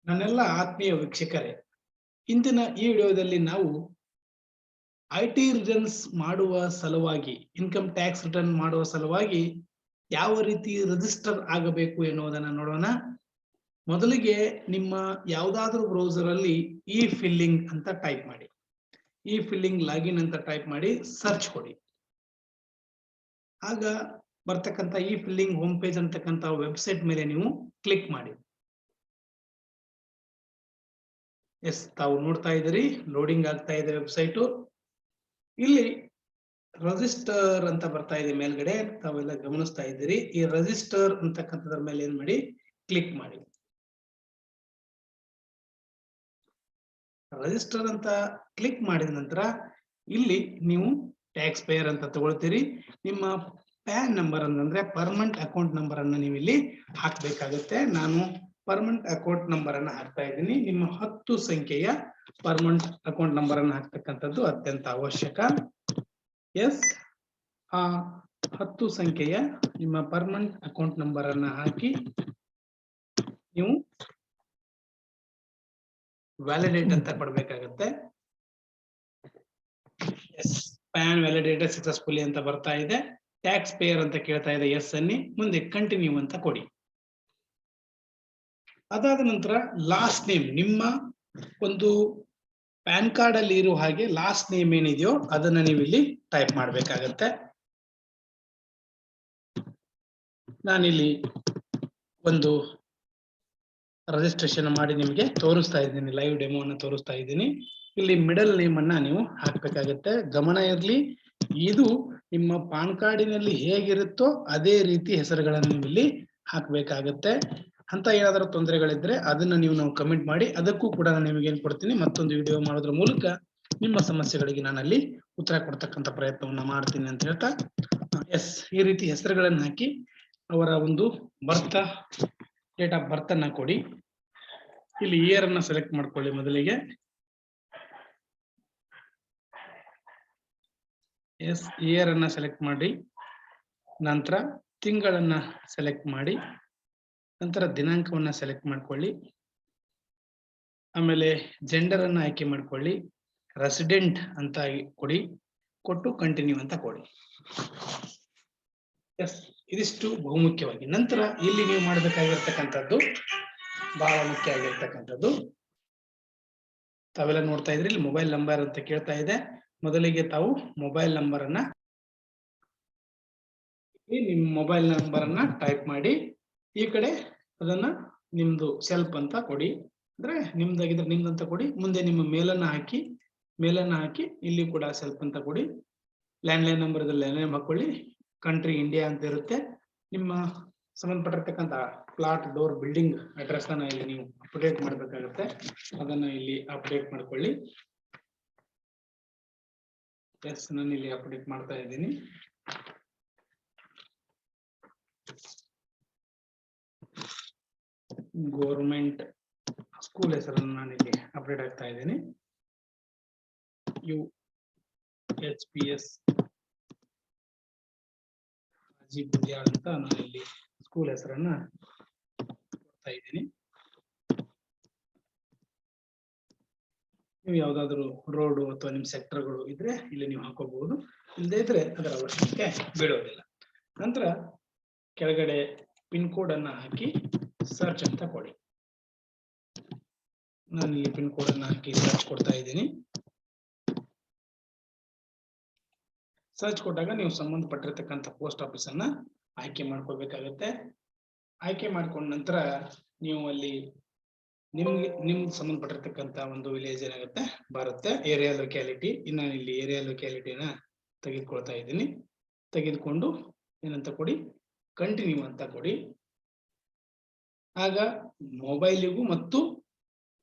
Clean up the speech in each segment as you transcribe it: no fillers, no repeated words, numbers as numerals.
ನನ್ನೆಲ್ಲ ಆತ್ಮೀಯ ವೀಕ್ಷಕರೇ, ಇಂದಿನ ಈ ವಿಡಿಯೋದಲ್ಲಿ ನಾವು ಐಟಿ ರಿಟರ್ನ್ಸ್ ಮಾಡುವ ಸಲುವಾಗಿ, ಇನ್ಕಮ್ ಟ್ಯಾಕ್ಸ್ ರಿಟರ್ನ್ ಮಾಡುವ ಸಲುವಾಗಿ ಯಾವ ರೀತಿ ರಿಜಿಸ್ಟರ್ ಆಗಬೇಕು ಎನ್ನುವುದನ್ನು ನೋಡೋಣ. ಮೊದಲಿಗೆ ನಿಮ್ಮ ಯಾವುದಾದ್ರೂ ಬ್ರೌಸರ್ ಅಲ್ಲಿ ಇ ಫಿಲ್ಲಿಂಗ್ ಅಂತ ಟೈಪ್ ಮಾಡಿ. ಇ ಫಿಲ್ಲಿಂಗ್ ಲಾಗಿನ್ ಅಂತ ಟೈಪ್ ಮಾಡಿ ಸರ್ಚ್ ಕೊಡಿ. ಆಗ ಬರ್ತಕ್ಕಂಥ ಇ ಫಿಲ್ಲಿಂಗ್ ಹೋಮ್ ಪೇಜ್ ಅಂತಕ್ಕಂಥ ವೆಬ್ಸೈಟ್ ಮೇಲೆ ನೀವು ಕ್ಲಿಕ್ ಮಾಡಿ. ಎಸ್, ತಾವು ನೋಡ್ತಾ ಇದ್ದೀರಿ, ಲೋಡಿಂಗ್ ಆಗ್ತಾ ಇದೆ ವೆಬ್ಸೈಟ್. ಇಲ್ಲಿ ರಿಜಿಸ್ಟರ್ ಅಂತ ಬರ್ತಾ ಇದೆ ಮೇಲ್ಗಡೆ, ತಾವೆಲ್ಲ ಗಮನಿಸ್ತಾ ಇದ್ದೀರಿ. ಈ ರಿಜಿಸ್ಟರ್ ಅಂತಕ್ಕಂಥದ್ರ ಮೇಲೆ ಏನ್ ಮಾಡಿ, ಕ್ಲಿಕ್ ಮಾಡಿ. ರಿಜಿಸ್ಟರ್ ಅಂತ ಕ್ಲಿಕ್ ಮಾಡಿದ ನಂತರ ಇಲ್ಲಿ ನೀವು ಟ್ಯಾಕ್ಸ್ ಪೇಯರ್ ಅಂತ ತಗೊಳ್ತೀರಿ. ನಿಮ್ಮ ಪ್ಯಾನ್ ನಂಬರ್ ಅಂದ್ರೆ ಪರ್ಮನೆಂಟ್ ಅಕೌಂಟ್ ನಂಬರ್ ಅನ್ನು ನೀವು ಇಲ್ಲಿ ಹಾಕಬೇಕಾಗುತ್ತೆ. ನಾನು ಪರ್ಮನೆಂಟ್ ಅಕೌಂಟ್ ನಂಬರ್ ಅನ್ನು ಹಾಕ್ತಾ ಇದ್ದೀನಿ. ನಿಮ್ಮ 10 ಸಂಖ್ಯೆಯ ಪರ್ಮನೆಂಟ್ ಅಕೌಂಟ್ ನಂಬರ್ ಅನ್ನು ಹಾಕ್ತಕ್ಕಂಥದ್ದು ಅತ್ಯಂತ ಅವಶ್ಯಕ. ಎಸ್, ಆ 10 ಸಂಖ್ಯೆಯ ನಿಮ್ಮ ಪರ್ಮನೆಂಟ್ ಅಕೌಂಟ್ ನಂಬರ್ ಅನ್ನು ಹಾಕಿ ನೀವು ವ್ಯಾಲಿಡೇಟ್ ಅಂತ ಕೊಡ್ಬೇಕಾಗತ್ತೆ. ಎಸ್, ಪ್ಯಾನ್ ವ್ಯಾಲಿಡೇಟೆಡ್ ಸಕ್ಸಸ್ಫುಲಿ ಅಂತ ಬರ್ತಾ ಇದೆ. ಟ್ಯಾಕ್ಸ್ ಪೇಯರ್ ಅಂತ ಕೇಳ್ತಾ ಇದೆ, ಎಸ್ ಅನ್ನಿ. ಮುಂದೆ ಕಂಟಿನ್ಯೂ ಅಂತ ಕೊಡಿ. ಅದಾದ ನಂತರ ಲಾಸ್ಟ್ ನೇಮ್, ನಿಮ್ಮ ಒಂದು ಪ್ಯಾನ್ ಕಾರ್ಡ್ ಅಲ್ಲಿ ಇರುವ ಹಾಗೆ ಲಾಸ್ಟ್ ನೇಮ್ ಏನಿದೆಯೋ ಅದನ್ನ ನೀವು ಇಲ್ಲಿ ಟೈಪ್ ಮಾಡಬೇಕಾಗತ್ತೆ. ನಾನಿಲ್ಲಿ ಒಂದು ರಿಜಿಸ್ಟ್ರೇಷನ್ ಮಾಡಿ ನಿಮಗೆ ತೋರಿಸ್ತಾ ಇದ್ದೀನಿ, ಲೈವ್ ಡೆಮೋ ಅನ್ನು ತೋರಿಸ್ತಾ ಇದ್ದೀನಿ. ಇಲ್ಲಿ ಮಿಡಲ್ ನೇಮ್ ಅನ್ನ ನೀವು ಹಾಕ್ಬೇಕಾಗತ್ತೆ. ಗಮನ ಇರಲಿ, ಇದು ನಿಮ್ಮ ಪಾನ್ ಕಾರ್ಡಿನಲ್ಲಿ ಹೇಗಿರುತ್ತೋ ಅದೇ ರೀತಿ ಹೆಸರುಗಳನ್ನು ನೀವು ಇಲ್ಲಿ ಹಾಕ್ಬೇಕಾಗತ್ತೆ. ಅಂತ ಏನಾದರೂ ತೊಂದರೆಗಳಿದ್ರೆ ಅದನ್ನ ನಾವು ಕಮೆಂಟ್ ಮಾಡಿ, ಅದಕ್ಕೂ ಕೂಡ ನಾನು ನಿಮಗೆ ಏನ್ ಕೊಡ್ತೀನಿ, ಮತ್ತೊಂದು ವಿಡಿಯೋ ಮಾಡೋದ್ರ ಮೂಲಕ ನಿಮ್ಮ ಸಮಸ್ಯೆಗಳಿಗೆ ನಾನು ಅಲ್ಲಿ ಉತ್ತರ ಕೊಡ್ತಕ್ಕಂಥ ಪ್ರಯತ್ನವನ್ನ ಮಾಡ್ತೀನಿ ಅಂತ ಹೇಳ್ತಾ, ಎಸ್, ಈ ರೀತಿ ಹೆಸರುಗಳನ್ನು ಹಾಕಿ ಅವರ ಒಂದು ಡೇಟ್ ಆಫ್ ಬರ್ತ್ ಅನ್ನ ಕೊಡಿ. ಇಲ್ಲಿ ಇಯರ್ ಅನ್ನ ಸೆಲೆಕ್ಟ್ ಮಾಡ್ಕೊಳ್ಳಿ. ಮೊದಲಿಗೆ ಎಸ್, ಇಯರ್ ಅನ್ನ ಸೆಲೆಕ್ಟ್ ಮಾಡಿ, ನಂತರ ತಿಂಗಳನ್ನ ಸೆಲೆಕ್ಟ್ ಮಾಡಿ, ನಂತರ ದಿನಾಂಕವನ್ನ ಸೆಲೆಕ್ಟ್ ಮಾಡ್ಕೊಳ್ಳಿ. ಆಮೇಲೆ ಜೆಂಡರ್ ಅನ್ನ ಆಯ್ಕೆ ಮಾಡ್ಕೊಳ್ಳಿ, ರೆಸಿಡೆಂಟ್ ಅಂತ ಕೊಡಿ, ಕೊಟ್ಟು ಕಂಟಿನ್ಯೂ ಅಂತ ಕೊಡಿ. ಎಸ್, ಇದಿಷ್ಟು ಬಹುಮುಖ್ಯವಾಗಿ. ನಂತರ ಇಲ್ಲಿ ನೀವು ಮಾಡಬೇಕಾಗಿರ್ತಕ್ಕಂಥದ್ದು ಬಹಳ ಮುಖ್ಯ ಆಗಿರ್ತಕ್ಕಂಥದ್ದು, ತಾವೆಲ್ಲ ನೋಡ್ತಾ ಇದ್ರಿ, ಇಲ್ಲಿ ಮೊಬೈಲ್ ನಂಬರ್ ಅಂತ ಕೇಳ್ತಾ ಇದೆ. ಮೊದಲಿಗೆ ತಾವು ಮೊಬೈಲ್ ನಂಬರ್ ಅನ್ನ, ನಿಮ್ಮ ಮೊಬೈಲ್ ನಂಬರ್ ಅನ್ನ ಟೈಪ್ ಮಾಡಿ, ಈ ಕಡೆ ಅದನ್ನ ನಿಮ್ದು ಸೆಲ್ಫ್ ಅಂತ ಕೊಡಿ, ಅಂದ್ರೆ ನಿಮ್ದಾಗಿದ್ರೆ ನಿಮ್ದು ಅಂತ ಕೊಡಿ. ಮುಂದೆ ನಿಮ್ಮ ಮೇಲನ್ನ ಹಾಕಿ ಇಲ್ಲಿ ಕೂಡ ಸೆಲ್ಫ್ ಅಂತ ಕೊಡಿ. ಲ್ಯಾಂಡ್ಲೈನ್ ನಂಬರ್ ಲ್ಯಾಂಡ್ಲೈನ್ ಹಾಕೊಳ್ಳಿ. ಕಂಟ್ರಿ ಇಂಡಿಯಾ ಅಂತ ಇರುತ್ತೆ. ನಿಮ್ಮ ಸಂಬಂಧಪಟ್ಟಿರ್ತಕ್ಕಂಥ ಪ್ಲಾಟ್, ಡೋರ್, ಬಿಲ್ಡಿಂಗ್ ಅಡ್ರೆಸ್ ಅನ್ನ ಇಲ್ಲಿ ನೀವು ಅಪ್ಡೇಟ್ ಮಾಡಬೇಕಾಗುತ್ತೆ. ಅದನ್ನ ಇಲ್ಲಿ ಅಪ್ಡೇಟ್ ಮಾಡ್ಕೊಳ್ಳಿ. ಎಸ್, ನಾನು ಇಲ್ಲಿ ಅಪ್ಡೇಟ್ ಮಾಡ್ತಾ ಇದ್ದೀನಿ. ಗೌರ್ಮೆಂಟ್ ಸ್ಕೂಲ್ ಹೆಸರನ್ನು ನಾನು ಇಲ್ಲಿ ಅಪ್ಡೇಟ್ ಆಗ್ತಾ ಇದ್ದೀನಿ. UHPS ವಿದ್ಯಾಳ ಅಂತ ನಾನು ಇಲ್ಲಿ ಸ್ಕೂಲ್ ಹೆಸರನ್ನ ಕೊಡ್ತಾ ಇದ್ದೀನಿ. ನೀವು ಯಾವ್ದಾದ್ರು ರೋಡ್ ಅಥವಾ ನಿಮ್ಮ ಸೆಕ್ಟರ್ಗಳು ಇದ್ರೆ ಇಲ್ಲಿ ನೀವು ಹಾಕೋಬಹುದು, ಇಲ್ಲದೇ ಇದ್ರೆ ಅದರ ಅವಶ್ಯಕತೆ ಬೀಳೋದಿಲ್ಲ. ನಂತರ ಕೆಳಗಡೆ ಪಿನ್ ಕೋಡ್ ಅನ್ನ ಹಾಕಿ ಸರ್ಚ್ ಅಂತ ಕೊಡಿ. ನಾನು ಇಲ್ಲಿ ಪಿನ್ ಕೋಡ್ ಅನ್ನ ಹಾಕಿ ಸರ್ಚ್ ಕೊಡ್ತಾ ಇದ್ದೀನಿ. ಸರ್ಚ್ ಕೊಟ್ಟಾಗ ನೀವು ಸಂಬಂಧಪಟ್ಟಿರ್ತಕ್ಕಂಥ ಪೋಸ್ಟ್ ಆಫೀಸ್ ಅನ್ನ ಆಯ್ಕೆ ಮಾಡ್ಕೋಬೇಕಾಗತ್ತೆ. ಆಯ್ಕೆ ಮಾಡ್ಕೊಂಡ ನಂತರ ನೀವು ಅಲ್ಲಿ ನಿಮ್ಗೆ ಸಂಬಂಧಪಟ್ಟಿರ್ತಕ್ಕಂಥ ಒಂದು ವಿಲೇಜ್ ಏನಾಗುತ್ತೆ ಬರುತ್ತೆ, ಏರಿಯಾ ಲೊಕ್ಯಾಲಿಟಿ. ಇನ್ನು ಇಲ್ಲಿ ಏರಿಯಾ ಲೊಕ್ಯಾಲಿಟಿನ ತೆಗೆದುಕೊಳ್ತಾ ಇದ್ದೀನಿ. ತೆಗೆದುಕೊಂಡು ಏನಂತ ಕೊಡಿ, ಕಂಟಿನ್ಯೂ ಅಂತ ಕೊಡಿ. ಆಗ ಮೊಬೈಲಿಗೂ ಮತ್ತು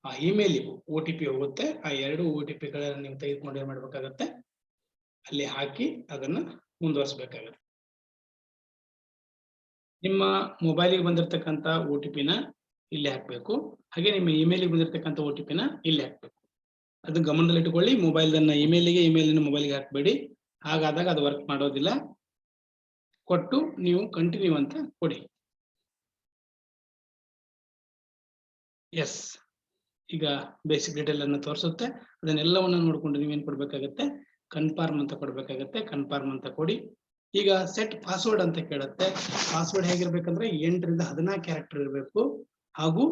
ಆ ಇಮೇಲಿಗೂ OTP ಹೋಗುತ್ತೆ. ಆ 2 OTP ಗಳನ್ನ ನೀವು ತೆಗೆದುಕೊಂಡು ಏನ್ ಮಾಡ್ಬೇಕಾಗತ್ತೆ, ಅಲ್ಲಿ ಹಾಕಿ ಅದನ್ನ ಮುಂದುವರಿಸಬೇಕಾಗುತ್ತೆ. ನಿಮ್ಮ ಮೊಬೈಲಿಗೆ ಬಂದಿರತಕ್ಕಂಥ OTP-ನ ಇಲ್ಲಿ ಹಾಕ್ಬೇಕು, ಹಾಗೆ ನಿಮ್ಮ ಇಮೇಲಿಗೆ ಬಂದಿರತಕ್ಕಂಥ OTP-ನ ಇಲ್ಲಿ ಹಾಕ್ಬೇಕು. ಅದು ಗಮನದಲ್ಲಿ ಇಟ್ಟುಕೊಳ್ಳಿ. ಇಮೇಲಿನ ಮೊಬೈಲ್ಗೆ ಹಾಕಬೇಡಿ, ಹಾಗಾದಾಗ ಅದು ವರ್ಕ್ ಮಾಡೋದಿಲ್ಲ. ಕೊಟ್ಟು ನೀವು ಕಂಟಿನ್ಯೂ ಅಂತ ಕೊಡಿ. ಎಸ್, ಈಗ ಬೇಸಿಕ್ ಡೀಟೇಲ್ ಅನ್ನು ತೋರಿಸುತ್ತೆ. ಅದನ್ನೆಲ್ಲವನ್ನ ನೋಡ್ಕೊಂಡು ನೀವೇನ್ ಕೊಡ್ಬೇಕಾಗತ್ತೆ, ಕನ್ಫರ್ಮ್ ಅಂತ ಕೊಡ್ಬೇಕಾಗತ್ತೆ. ಕನ್ಫರ್ಮ್ ಅಂತ ಕೊಡಿ. ಈಗ ಸೆಟ್ ಪಾಸ್ವರ್ಡ್ ಅಂತ ಕೇಳುತ್ತೆ. ಪಾಸ್ವರ್ಡ್ ಹೇಗಿರ್ಬೇಕಂದ್ರೆ 8 ರಿಂದ 14 ಕ್ಯಾರೆಕ್ಟರ್ ಇರಬೇಕು. ಹಾಗೂ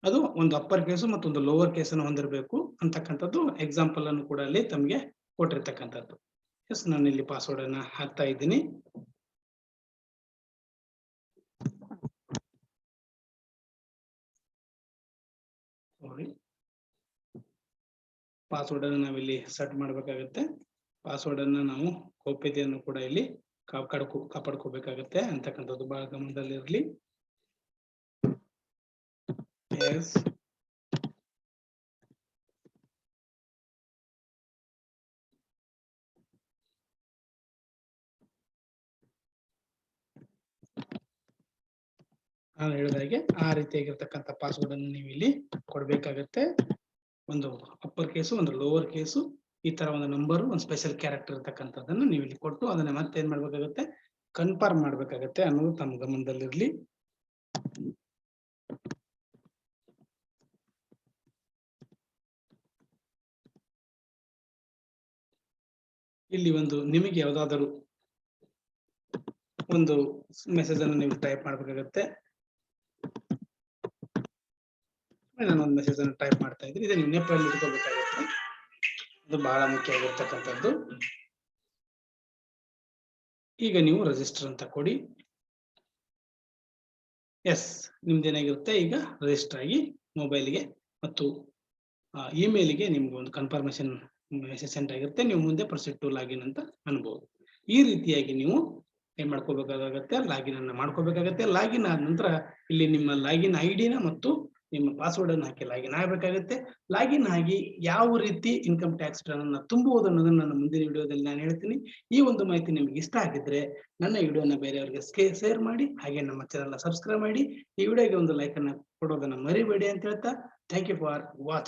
ಅದು ಒಂದು ಅಪ್ಪರ್ ಕೇಸು ಮತ್ತೊಂದು ಲೋವರ್ ಕೇಸನ್ನು ಹೊಂದಿರಬೇಕು ಅಂತಕ್ಕಂಥದ್ದು ಎಕ್ಸಾಂಪಲ್ ಅನ್ನು ಕೂಡ ಅಲ್ಲಿ ತಮಗೆ ಕೊಟ್ಟಿರ್ತಕ್ಕಂಥದ್ದು. ಎಸ್, ನಾನು ಇಲ್ಲಿ ಪಾಸ್ವರ್ಡ್ ಅನ್ನ ಹಾಕ್ತಾ ಇದ್ದೀನಿ. ಪಾಸ್ವರ್ಡ್ ಅನ್ನು ನಾವಿಲ್ಲಿ ಸೆಟ್ ಮಾಡಬೇಕಾಗುತ್ತೆ. ಪಾಸ್ವರ್ಡ್ ಅನ್ನ ನಾವು ಗೌಪ್ಯತೆಯನ್ನು ಕೂಡ ಇಲ್ಲಿ ಕಾಪಾಡ್ಕೋಬೇಕಾಗತ್ತೆ ಅಂತಕ್ಕಂಥದ್ದು ಬಹಳ ಗಮನದಲ್ಲಿರಲಿ. ಎಸ್, ನಾನು ಹೇಳಿದಾಗೆ ಆ ರೀತಿಯಾಗಿರ್ತಕ್ಕಂಥ ಪಾಸ್ವರ್ಡ್ ಅನ್ನು ನೀವು ಇಲ್ಲಿ ಕೊಡ್ಬೇಕಾಗತ್ತೆ. ಒಂದು ಅಪ್ಪರ್ ಕೇಸು, ಒಂದು ಲೋವರ್ ಕೇಸು, ಈ ತರ ಒಂದು ನಂಬರ್, ಒಂದು ಸ್ಪೆಷಲ್ ಕ್ಯಾರೆಕ್ಟರ್ ಇರ್ತಕ್ಕಂಥದ್ದನ್ನು ನೀವು ಇಲ್ಲಿ ಕೊಟ್ಟು ಅದನ್ನ ಮತ್ತೆ ಏನ್ ಮಾಡ್ಬೇಕಾಗತ್ತೆ, ಕನ್ಫರ್ಮ್ ಮಾಡ್ಬೇಕಾಗತ್ತೆ ಅನ್ನೋದು ತಮ್ಮ ಗಮನದಲ್ಲಿರ್ಲಿ. ಇಲ್ಲಿ ಒಂದು ನಿಮಗೆ ಯಾವ್ದಾದರೂ ಒಂದು ಮೆಸೇಜ್ ಅನ್ನು ನೀವು ಟೈಪ್ ಮಾಡ್ಬೇಕಾಗತ್ತೆ. ನಾನು ಒಂದು ಮೆಸೇಜ್ ಅನ್ನು ಟೈಪ್ ಮಾಡ್ತಾ ಇದ್ದೀನಿ. ಇದನ್ನ ನೆನಪಲ್ಲಿ ಇಟ್ಕೋಬೇಕಾಗುತ್ತೆ. ಅದು ಬಹಳ ಮುಖ್ಯ ಆಗಿರ್ತಕ್ಕಂಥದ್ದು. ಈಗ ನೀವು ರಿಜಿಸ್ಟರ್ ಅಂತ ಕೊಡಿ. ಎಸ್, ನಿಮ್ದೇನಾಗಿರುತ್ತೆ, ಈಗ ರಿಜಿಸ್ಟರ್ ಆಗಿ ಮೊಬೈಲ್ಗೆ ಮತ್ತು ಇಮೇಲ್ಗೆ ನಿಮ್ಗೆ ಒಂದು ಕನ್ಫರ್ಮೇಶನ್ ಮೆಸೇಜ್ ಸೆಂಡ್ ಆಗಿರುತ್ತೆ. ನೀವು ಮುಂದೆ ಪ್ರೊಸೀಡ್ ಟು ಲಾಗಿನ್ ಅಂತ ಅನ್ಬೋದು. ಈ ರೀತಿಯಾಗಿ ನೀವು ಏನ್ ಮಾಡ್ಕೋಬೇಕಾಗತ್ತೆ, ಲಾಗಿನ್ ಅನ್ನ ಮಾಡ್ಕೋಬೇಕಾಗತ್ತೆ. ಲಾಗಿನ್ ಆದ ನಂತರ ಇಲ್ಲಿ ನಿಮ್ಮ ಲಾಗಿನ್ ಐಡಿನ ಮತ್ತು ನಿಮ್ಮ ಪಾಸ್ವರ್ಡ್ ಅನ್ನು ಹಾಕಿ ಲಾಗಿನ್ ಆಗಬೇಕಾಗುತ್ತೆ. ಲಾಗಿನ್ ಆಗಿ ಯಾವ ರೀತಿ ಇನ್ಕಮ್ ಟ್ಯಾಕ್ಸ್ ರಿಟರ್ನ್ ಅನ್ನು ತುಂಬುವುದು ಅನ್ನೋದನ್ನ ನನ್ನ ಮುಂದಿನ ವಿಡಿಯೋದಲ್ಲಿ ನಾನು ಹೇಳ್ತೀನಿ. ಈ ಒಂದು ಮಾಹಿತಿ ನಿಮ್ಗೆ ಇಷ್ಟ ಆಗಿದ್ರೆ ನನ್ನ ವಿಡಿಯೋನ ಬೇರೆಯವರಿಗೆ ಶೇರ್ ಮಾಡಿ, ಹಾಗೆ ನಮ್ಮ ಚಾನೆಲ್ ಸಬ್ಸ್ಕ್ರೈಬ್ ಮಾಡಿ. ಈ ವಿಡಿಯೋಗೆ ಒಂದು ಲೈಕ್ ಅನ್ನ ಕೊಡೋದನ್ನ ಮರಿಬೇಡಿ ಅಂತ ಹೇಳ್ತಾ, ಥ್ಯಾಂಕ್ ಯು ಫಾರ್ ವಾಚಿಂಗ್.